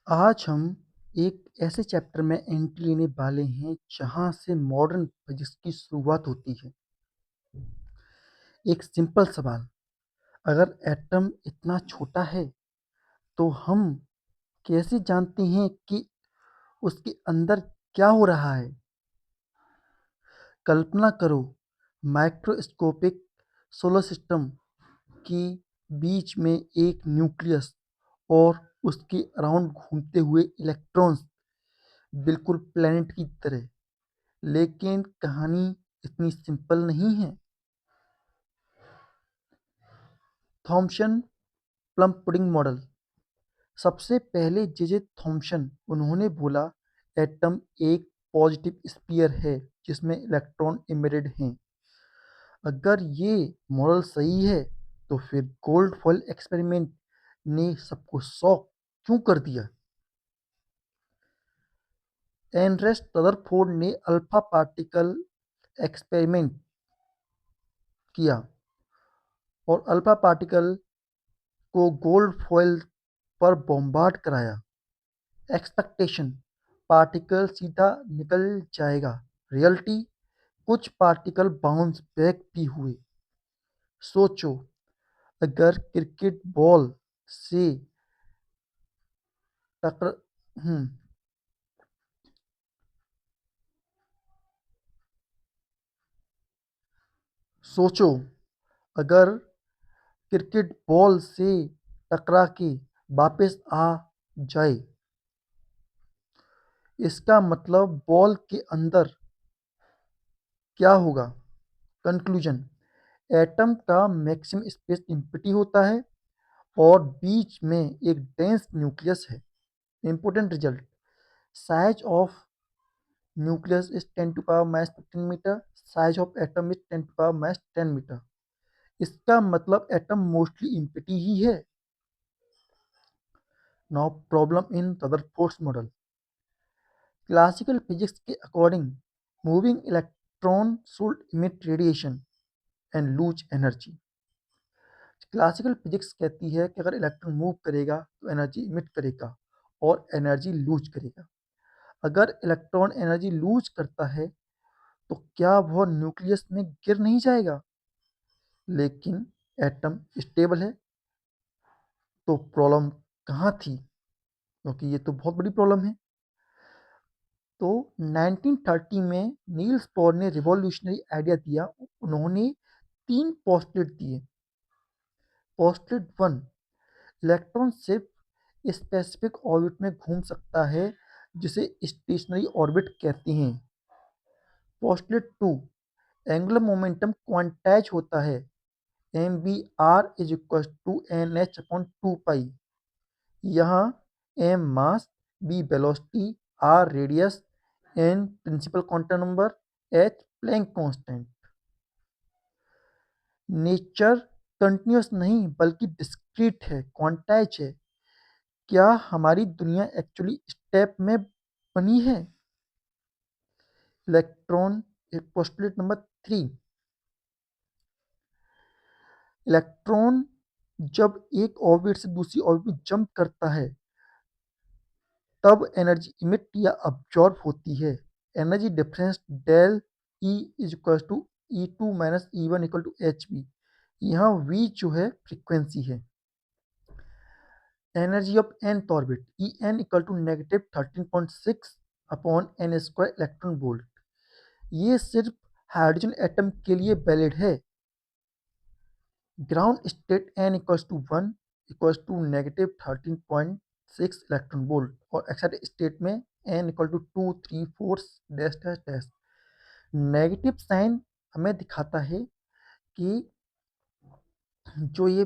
आज हम एक ऐसे चैप्टर में एंट्री लेने वाले हैं जहां से मॉडर्न फिजिक्स की शुरुआत होती है। एक सिंपल सवाल, अगर एटम इतना छोटा है तो हम कैसे जानते हैं कि उसके अंदर क्या हो रहा है? कल्पना करो, माइक्रोस्कोपिक सोलर सिस्टम की बीच में एक न्यूक्लियस और उसके अराउंड घूमते हुए इलेक्ट्रॉन्स, बिल्कुल प्लैनेट की तरह। लेकिन कहानी इतनी सिंपल नहीं है। Thomson plum pudding model. सबसे पहले जे थॉम्सन उन्होंने बोला, एटम एक पॉजिटिव स्फीयर है जिसमें इलेक्ट्रॉन एम्बेडेड हैं। अगर ये मॉडल सही है तो फिर गोल्ड फॉइल एक्सपेरिमेंट ने सबको शॉक क्यों कर दिया? एनरेस्ट रदरफोर्ड ने अल्फा पार्टिकल एक्सपेरिमेंट किया और अल्फा पार्टिकल को गोल्ड फॉइल पर बॉम्बार्ड कराया। एक्सपेक्टेशन, पार्टिकल सीधा निकल जाएगा। रियलिटी, कुछ पार्टिकल बाउंस बैक भी हुए। सोचो, अगर क्रिकेट बॉल से टकर हम्म सोचो, अगर क्रिकेट बॉल से टकरा के वापस आ जाए, इसका मतलब बॉल के अंदर क्या होगा? कंक्लूजन, एटम का मैक्सिमम स्पेस एम्प्टी होता है और बीच में एक डेंस न्यूक्लियस है। Important result, size of nucleus is 10 to power minus 15 metre, size of atom is 10 to power minus 10 metre. इसका मतलब एटम मोस्टली एम्प्टी ही है। Now problem in Rutherford model. Classical physics के according moving electron should emit radiation and lose energy. Classical physics कहती है कि अगर electron move करेगा तो एनर्जी इमिट करेगा और एनर्जी लूज करेगा। अगर इलेक्ट्रॉन एनर्जी लूज करता है तो क्या वह न्यूक्लियस में गिर नहीं जाएगा? लेकिन एटम स्टेबल है, तो प्रॉब्लम कहाँ थी? क्योंकि ये तो बहुत बड़ी प्रॉब्लम है। तो 1930 में नील्स बोर ने रिवॉल्यूशनरी आइडिया दिया। उन्होंने तीन पोस्टलेट दिए। पोस्टलेट वन, इलेक्ट्रॉन सिर्फ स्पेसिफिक ऑर्बिट में घूम सकता है जिसे स्टेशनरी ऑर्बिट कहते हैं। Postulate two, angular momentum quantise होता है, m b r is equal to n h upon two pi. यहाँ m mass, b velocity, r radius, n principal quantum number, h Planck constant. Nature continuous नहीं बल्कि discrete है, quantize है। क्या हमारी दुनिया एक्चुअली स्टेप में बनी है? Electron, postulate number three, electron जब एक ऑर्बिट से दूसरी ऑर्बिट में जंप करता है तब एनर्जी इमिट या अब्जॉर्ब होती है। Energy difference del E is equal to E two minus E one equal to H B. यहाँ वी जो है फ्रीक्वेंसी है। Energy of nth orbit E N equal to negative 13.6 upon N square electron volt. ये सिर्फ hydrogen atom के लिए valid है। Ground state n equals to 1 equals to negative 13.6 electron volt और एक्साइटेड स्टेट में n equal to 2 3 4 dash dash dash. Negative sign हमें दिखाता है कि जो ये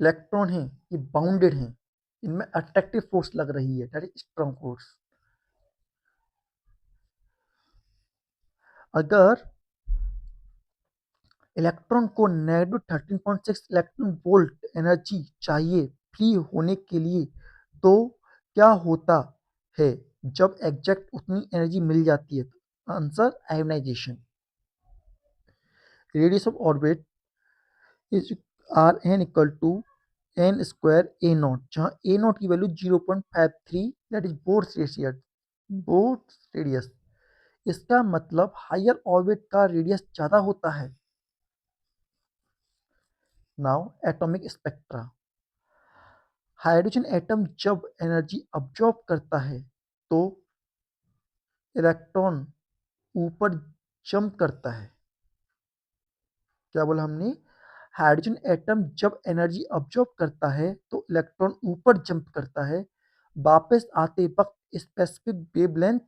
इलेक्ट्रॉन है ये बाउंडेड हैं, इनमें अट्रैक्टिव फोर्स लग रही है, दैट इज स्ट्रॉन्ग फोर्स। अगर इलेक्ट्रॉन को नेगेटिव 13.6 इलेक्ट्रॉन वोल्ट एनर्जी चाहिए फ्री होने के लिए, तो क्या होता है जब एग्जैक्ट उतनी एनर्जी मिल जाती है? Answer, ionization. Radius of orbit is r n equal to n square a naught, जहाँ ए नॉट की value 0.53, that is Bohr radius. इसका मतलब हायर ऑर्बिट का रेडियस ज़्यादा होता है। Now atomic spectra. Hydrogen atom जब एनर्जी अब्जॉर्ब करता है तो इलेक्ट्रॉन ऊपर जंप करता है। क्या बोला हमने? हाइड्रोजन एटम जब एनर्जी अब्जॉर्ब करता है तो इलेक्ट्रॉन ऊपर जंप करता है, वापस आते वक्त स्पेसिफिक वेवलेंथ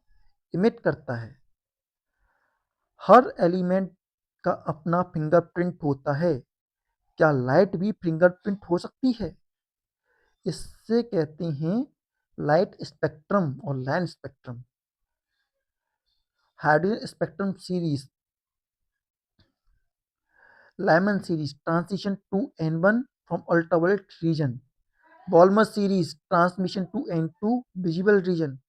इमिट करता है। हर एलिमेंट का अपना फिंगरप्रिंट होता है। क्या लाइट भी फिंगरप्रिंट हो सकती है? इससे कहते हैं लाइट स्पेक्ट्रम और line spectrum. Hydrogen spectrum series, Lyman series transition to N1 from ultraviolet region. Balmer series transmission to N2 visible region.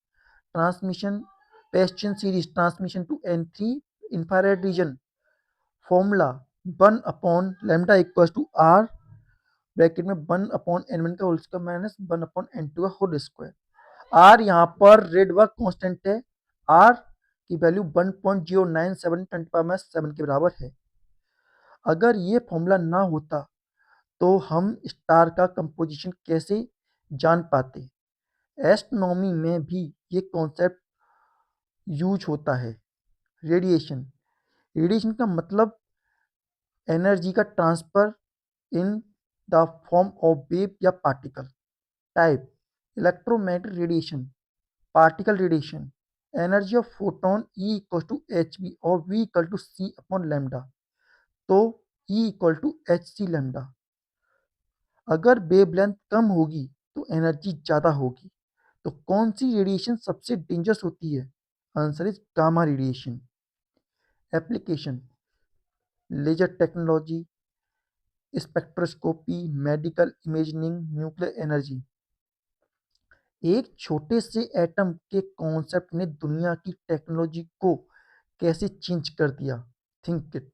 Transmission Paschen series transmission to N3 infrared region. Formula 1 upon lambda equals to R bracket में 1 upon N1 का whole square minus 1 upon N2 का whole square. R यहाँ पर red work constant है। R की value 1.0972 के बराबर है। अगर ये फॉर्मूला ना होता तो हम स्टार का कंपोजिशन कैसे जान पाते? एस्ट्रोनॉमी में भी ये कॉन्सेप्ट यूज होता है। रेडिएशन। रेडिएशन का मतलब एनर्जी का transfer in the form of wave या particle. Type electromagnetic radiation, particle radiation. Energy of photon E equal to H b और V equal to c upon lambda, तो E equal to h c lambda. अगर wavelength कम होगी तो energy ज़्यादा होगी। तो कौन सी रेडिएशन सबसे डेंजरस होती है? Answer is gamma radiation. Application laser technology, spectroscopy, medical imaging, nuclear energy. एक छोटे से एटम के कॉन्सेप्ट ने दुनिया की टेक्नोलॉजी को कैसे चेंज कर दिया? Think it.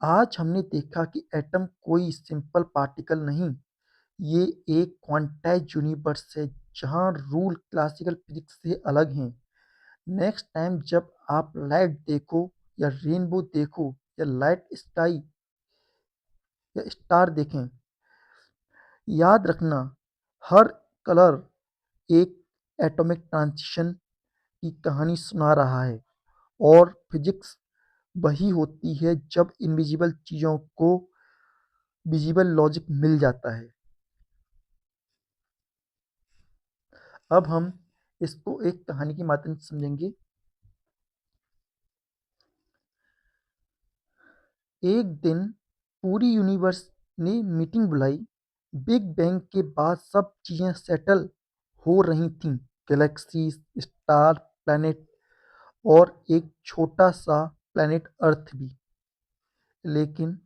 आज हमने देखा कि एटम कोई सिंपल पार्टिकल नहीं, ये एक क्वांटाइज यूनिवर्स है जहाँ रूल क्लासिकल फिजिक्स से अलग हैं। नेक्स्ट टाइम जब आप लाइट देखो या रेनबो देखो या लाइट स्काई या स्टार देखें, याद रखना हर कलर एक एटॉमिक ट्रांजिशन की कहानी सुना रहा है। और फिजिक्स वही होती है जब इनविजिबल चीज़ों को विजिबल लॉजिक मिल जाता है। अब हम इसको एक कहानी के माध्यम से समझेंगे। एक दिन पूरी यूनिवर्स ने मीटिंग बुलाई। बिग बैंग के बाद सब चीज़ें सेटल हो रही थीं, गैलेक्सीज, स्टार, प्लैनेट और एक छोटा सा प्लैनेट अर्थ भी। लेकिन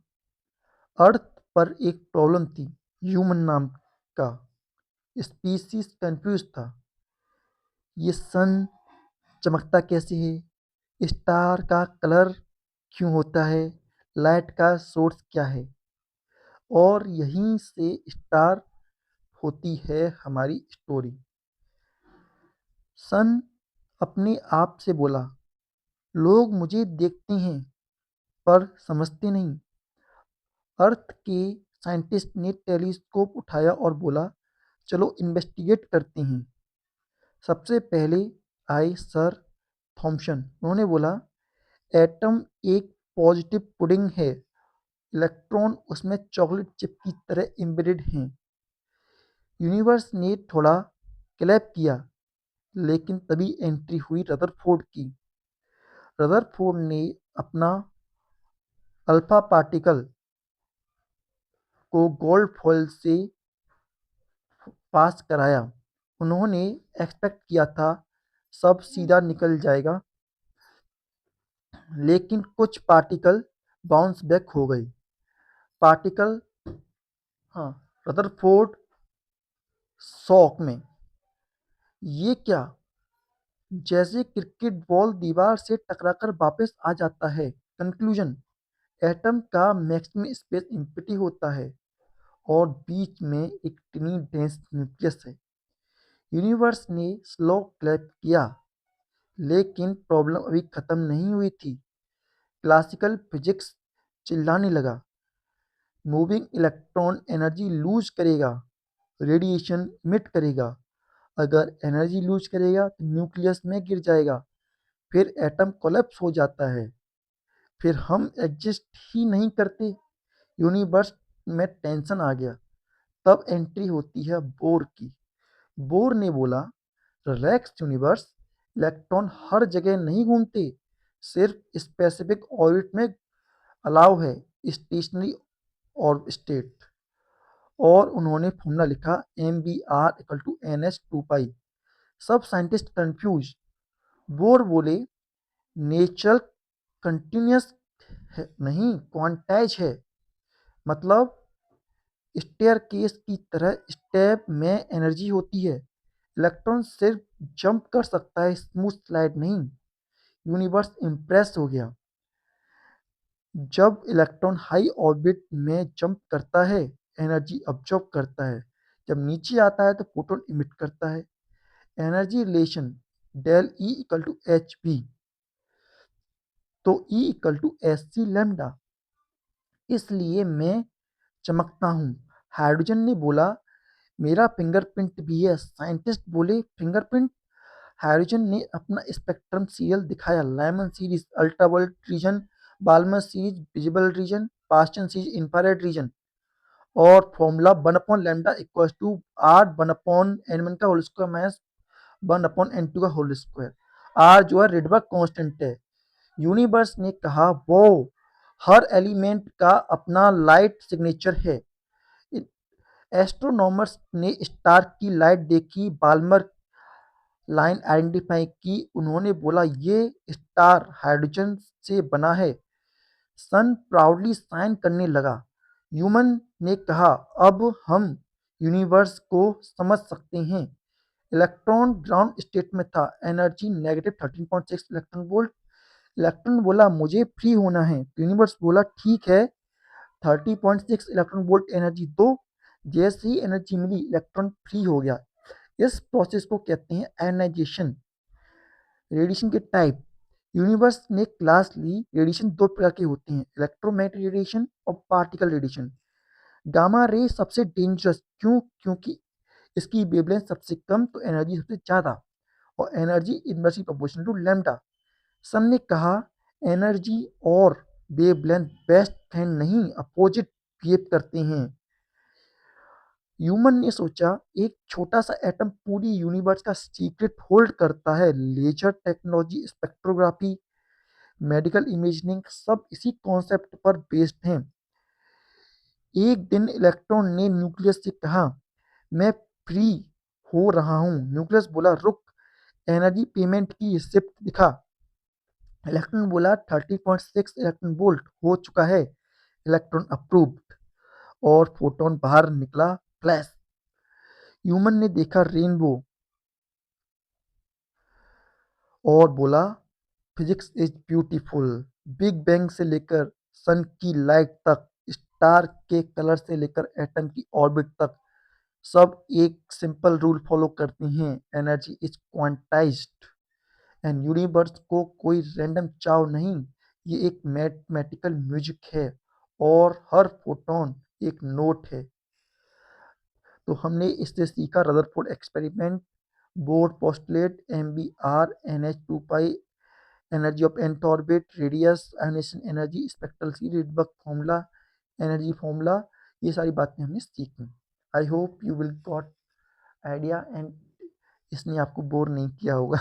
अर्थ पर एक प्रॉब्लम थी। ह्यूमन नाम का स्पीसीज कंफ्यूज था। ये सन चमकता कैसे है? स्टार का कलर क्यों होता है? लाइट का सोर्स क्या है? और यहीं से स्टार्ट होती है हमारी स्टोरी। सन अपने आप से बोला, लोग मुझे देखते हैं पर समझते नहीं। अर्थ के साइंटिस्ट ने टेलीस्कोप उठाया और बोला, चलो इन्वेस्टिगेट करते हैं। सबसे पहले आए सर थॉमसन। उन्होंने बोला, एटम एक पॉजिटिव पुडिंग है, इलेक्ट्रॉन उसमें चॉकलेट चिप की तरह एम्बेडेड हैं। यूनिवर्स ने थोड़ा क्लैप किया, लेकिन तभी एंट्री हुई रदरफोर्ड की। रदरफोर्ड ने अपना अल्फा पार्टिकल को गोल्ड फॉइल से पास कराया। उन्होंने एक्सपेक्ट किया था सब सीधा निकल जाएगा, लेकिन कुछ पार्टिकल बाउंस बैक हो गए। पार्टिकल, हाँ, रदरफोर्ड शॉक में, ये क्या? जैसे क्रिकेट बॉल दीवार से टकराकर वापस आ जाता है। कंक्लूजन, एटम का मैक्सिमम स्पेस एम्प्टी होता है और बीच में एक टिनी डेंस न्यूक्लियस है। यूनिवर्स ने स्लो क्लैप किया, लेकिन प्रॉब्लम अभी खत्म नहीं हुई थी। क्लासिकल फिजिक्स चिल्लाने लगा, मूविंग इलेक्ट्रॉन एनर्जी लूज करेगा, रेडिएशन इमिट करेगा। अगर एनर्जी लूज करेगा तो न्यूक्लियस में गिर जाएगा, फिर एटम कोलैप्स हो जाता है, फिर हम एग्जिस्ट ही नहीं करते। यूनिवर्स में टेंशन आ गया। तब एंट्री होती है बोर की। बोर ने बोला, रिलैक्स यूनिवर्स, इलेक्ट्रॉन हर जगह नहीं घूमते, सिर्फ स्पेसिफिक ऑर्बिट में अलाउ है, स्टेशनरी और स्टेट। और उन्होंने फॉर्मूला लिखा, mvr=ns2 पाई। सब साइंटिस्ट कंफ्यूज। बोर बोले, नेचर कंटिन्यूस नहीं, क्वांटाइज है। मतलब स्टेयरकेस की तरह स्टेप में एनर्जी होती है। इलेक्ट्रॉन सिर्फ जंप कर सकता है, स्मूथ स्लाइड नहीं। यूनिवर्स इम्प्रेस हो गया। जब इलेक्ट्रॉन हाई ऑर्बिट में जंप करता है, एनर्जी अब्जॉर्ब करता है। जब नीचे आता है तो फोटोन इमिट करता है। एनर्जी रिलेशन डेल E equal to H b, तो E equal to s c lambda, इसलिए मैं चमकता हूँ। हाइड्रोजन ने बोला, मेरा फिंगरप्रिंट भी है। साइंटिस्ट बोले, फिंगरप्रिंट? हाइड्रोजन ने अपना स्पेक्ट्रम सीरियल दिखाया, Lyman series ultraviolet region, Balmer series visible region, Paschen series infrared region. और फॉर्मूला 1/लैम्डा इक्वल टू आर 1/n1 का होल स्क्वायर माइनस 1/n2 का होल स्क्वायर। आर जो है रिडबर्ग कांस्टेंट है। यूनिवर्स ने कहा, वो हर एलिमेंट का अपना लाइट सिग्नेचर है। एस्ट्रोनॉमर्स ने स्टार की लाइट देखी, बाल्मर लाइन आइडेंटिफाई की। उन्होंने बोला, ये स्टार हाइड्रोजन से बना है। सन प्राउडली साइन करने लगा। ह्यूमन ने कहा, अब हम यूनिवर्स को समझ सकते हैं। इलेक्ट्रॉन ग्राउंड स्टेट में था, एनर्जी -13.6 इलेक्ट्रॉन वोल्ट। इलेक्ट्रॉन बोला, मुझे फ्री होना है। यूनिवर्स बोला, ठीक है, 30.6 इलेक्ट्रॉन वोल्ट एनर्जी दो। जैसे ही एनर्जी मिली, इलेक्ट्रॉन फ्री हो गया। इस प्रोसेस को कहते हैं आयनाइजेशन। रेडिएशन के टाइप। यूनिवर्स ने क्लास ली, रेडिएशन दो प्रकार के होते हैं, इलेक्ट्रोमैग्नेटिक रेडिएशन और पार्टिकल रेडिएशन। गामा रे सबसे डेंजरस, क्यों? क्योंकि इसकी वेवलेंथ सबसे कम तो एनर्जी सबसे ज्यादा, और energy inversely proportional to lambda. Sun ने कहा, एनर्जी और वेवलेंथ बेस्ट फ्रेंड नहीं, अपोजिट बिहेव करते हैं। ह्यूमन ने सोचा, एक छोटा सा एटम पूरी यूनिवर्स का सीक्रेट होल्ड करता है। Laser technology, spectrography, medical imaging सब इसी कॉन्सेप्ट पर बेस्ड हैं। एक दिन इलेक्ट्रॉन ने न्यूक्लियस से कहा, मैं फ्री हो रहा हूँ। न्यूक्लियस बोला, रुक, एनर्जी पेमेंट की रिसिप्ट दिखा। इलेक्ट्रॉन बोला, 30.6 इलेक्ट्रॉन वोल्ट हो चुका है। इलेक्ट्रॉन अप्रूव्ड, और फोटोन बाहर निकला, फ्लैश। ह्यूमन ने देखा रेनबो और बोला, physics is beautiful. Big bang से लेकर सन की लाइट तक, स्टार के कलर से लेकर एटम की ऑर्बिट तक, सब एक सिंपल रूल फॉलो करते हैं, energy is quantized. And universe को कोई रैंडम चाव नहीं, ये एक मैथमेटिकल म्यूजिक है, और हर फोटोन एक नोट है। तो हमने इससे सीखा Rutherford experiment, Bohr postulate, MBR/NH2 pi, energy of nth orbit, radius, ionization energy, spectral C, Rydberg formula, energy formula, ये सारी बातें हमने सीखी। I hope you will got idea and इसने आपको बोर नहीं किया होगा।